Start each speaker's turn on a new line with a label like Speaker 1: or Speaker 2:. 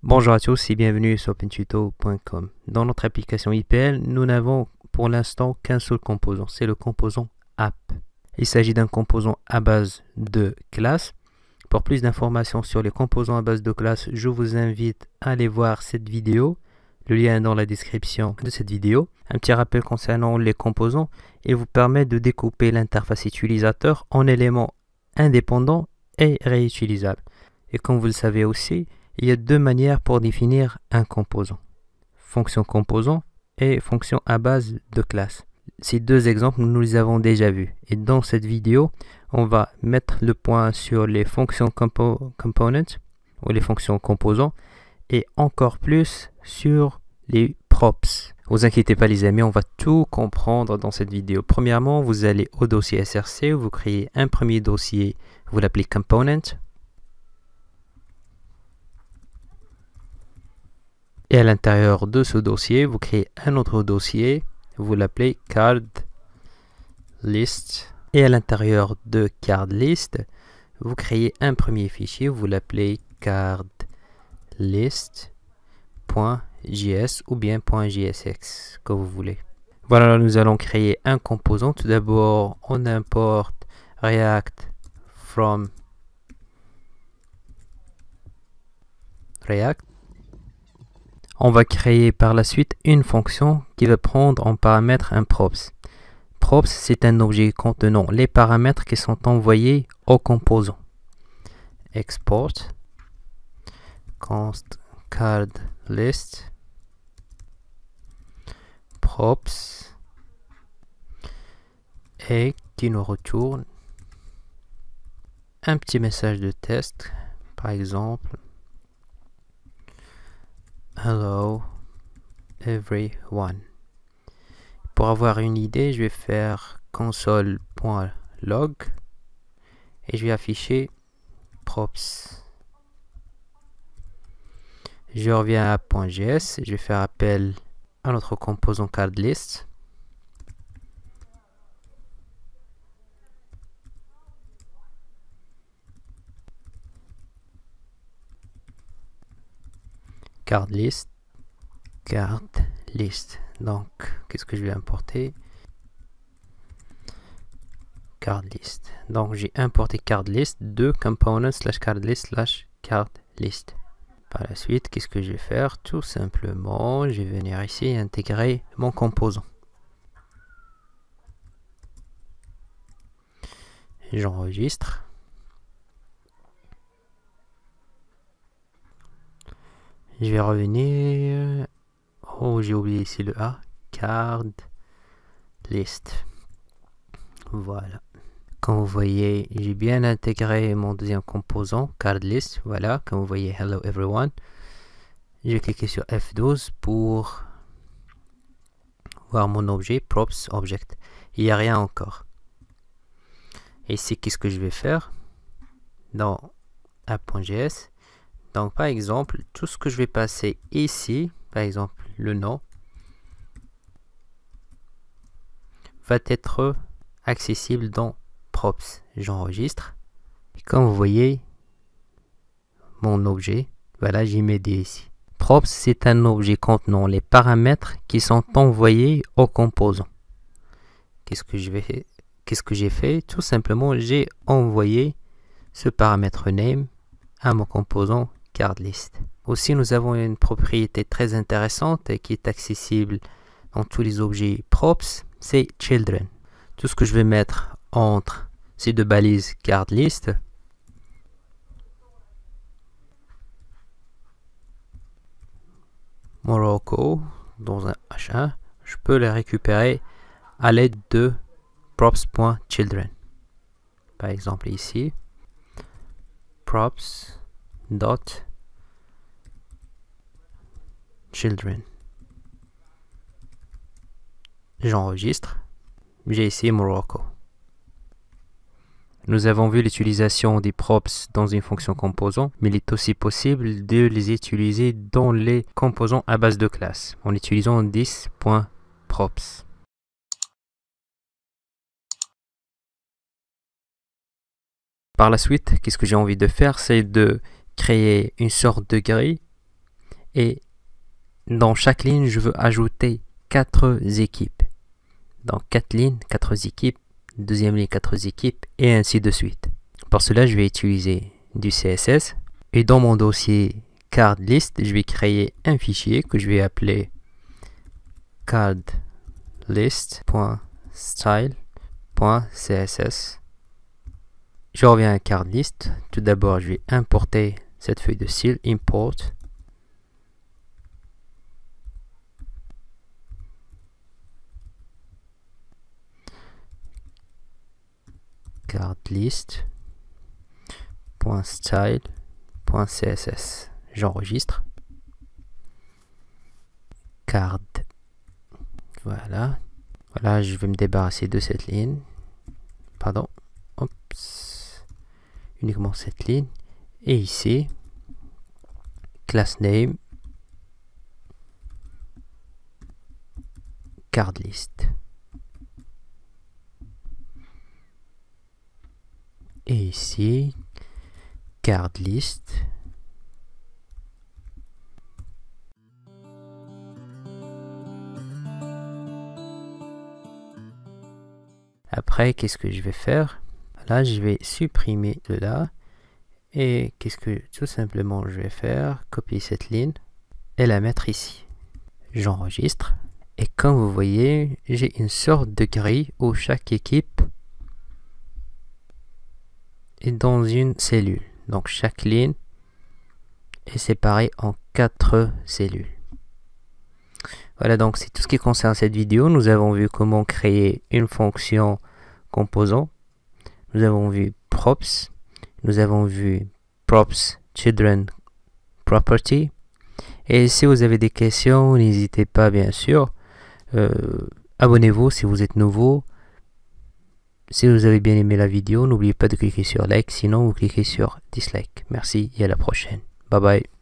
Speaker 1: Bonjour à tous et bienvenue sur opentuto.com. Dans notre application IPL, nous n'avons pour l'instant qu'un seul composant, c'est le composant app. Il s'agit d'un composant à base de classe. Pour plus d'informations sur les composants à base de classe, je vous invite à aller voir cette vidéo. Le lien est dans la description de cette vidéo. Un petit rappel concernant les composants, il vous permet de découper l'interface utilisateur en éléments indépendants et réutilisables. Et comme vous le savez aussi, il y a deux manières pour définir un composant. Fonction composant et fonction à base de classe. Ces deux exemples, nous les avons déjà vus. Et dans cette vidéo, on va mettre le point sur les fonctions components ou les fonctions composants et encore plus sur les props. Ne vous inquiétez pas les amis, on va tout comprendre dans cette vidéo. Premièrement, vous allez au dossier SRC, vous créez un premier dossier, vous l'appelez component. Et à l'intérieur de ce dossier, vous créez un autre dossier, vous l'appelez card list. Et à l'intérieur de card list, vous créez un premier fichier, vous l'appelez card list.js ou bien .jsx, comme vous voulez. Voilà, nous allons créer un composant. Tout d'abord, on importe React from React. On va créer par la suite une fonction qui va prendre en paramètre un props. Props, c'est un objet contenant les paramètres qui sont envoyés au composant. Export const card list props et qui nous retourne un petit message de test, par exemple. Hello everyone. Pour avoir une idée, je vais faire console.log et je vais afficher props. Je reviens à .js, je vais faire appel à notre composant cardList. CardList. Donc, qu'est-ce que je vais importer? CardList. Donc, j'ai importé cardList de component /cardlist/cardlist. Par la suite, qu'est-ce que je vais faire? Tout simplement, je vais venir ici et intégrer mon composant. J'enregistre. Je vais revenir. Oh, j'ai oublié ici le A. Card list. Voilà. Comme vous voyez, j'ai bien intégré mon deuxième composant, card list. Voilà, comme vous voyez, hello everyone. Je vais cliquer sur F12 pour voir mon objet, props object. Il n'y a rien encore. Et ici, qu'est-ce que je vais faire? Dans app.js. Donc, par exemple, tout ce que je vais passer ici, par exemple, le nom, va être accessible dans props. J'enregistre. Et comme vous voyez, mon objet, voilà, j'ai mis des ici. Props, c'est un objet contenant les paramètres qui sont envoyés au composant. Qu'est-ce que j'ai fait? Tout simplement, j'ai envoyé ce paramètre name à mon composant cardList. Aussi, nous avons une propriété très intéressante qui est accessible dans tous les objets props, c'est children. Tout ce que je vais mettre entre ces deux balises cardList, Morocco, dans un H1, je peux les récupérer à l'aide de props.children. Par exemple ici, props.children. J'enregistre. J'ai ici Morocco. Nous avons vu l'utilisation des props dans une fonction composant, mais il est aussi possible de les utiliser dans les composants à base de classe en utilisant this.props. Par la suite, qu'est-ce que j'ai envie de faire? C'est de créer une sorte de grille Et dans chaque ligne, je veux ajouter 4 équipes. Donc 4 lignes, 4 équipes, deuxième ligne, 4 équipes, et ainsi de suite. Pour cela, je vais utiliser du CSS. Et dans mon dossier card list, je vais créer un fichier que je vais appeler cardlist.style.css. Je reviens à card list. Tout d'abord, je vais importer cette feuille de style, import. cardlist.style.css. J'enregistre. Card. Voilà. Voilà, je vais me débarrasser de cette ligne. Pardon. Oups. Uniquement cette ligne. Et ici, class name, card list. Et ici, card list. Après, qu'est-ce que je vais faire? Là, je vais supprimer cela. Et qu'est-ce que tout simplement je vais faire? Copier cette ligne et la mettre ici. J'enregistre. Et comme vous voyez, j'ai une sorte de grille où chaque équipe est dans une cellule. Donc chaque ligne est séparée en 4 cellules. Voilà, donc c'est tout ce qui concerne cette vidéo. Nous avons vu comment créer une fonction composant. Nous avons vu props. Nous avons vu props children property. Et si vous avez des questions, n'hésitez pas bien sûr. Abonnez-vous si vous êtes nouveau. Si vous avez bien aimé la vidéo, n'oubliez pas de cliquer sur like. Sinon, vous cliquez sur dislike. Merci et à la prochaine. Bye bye.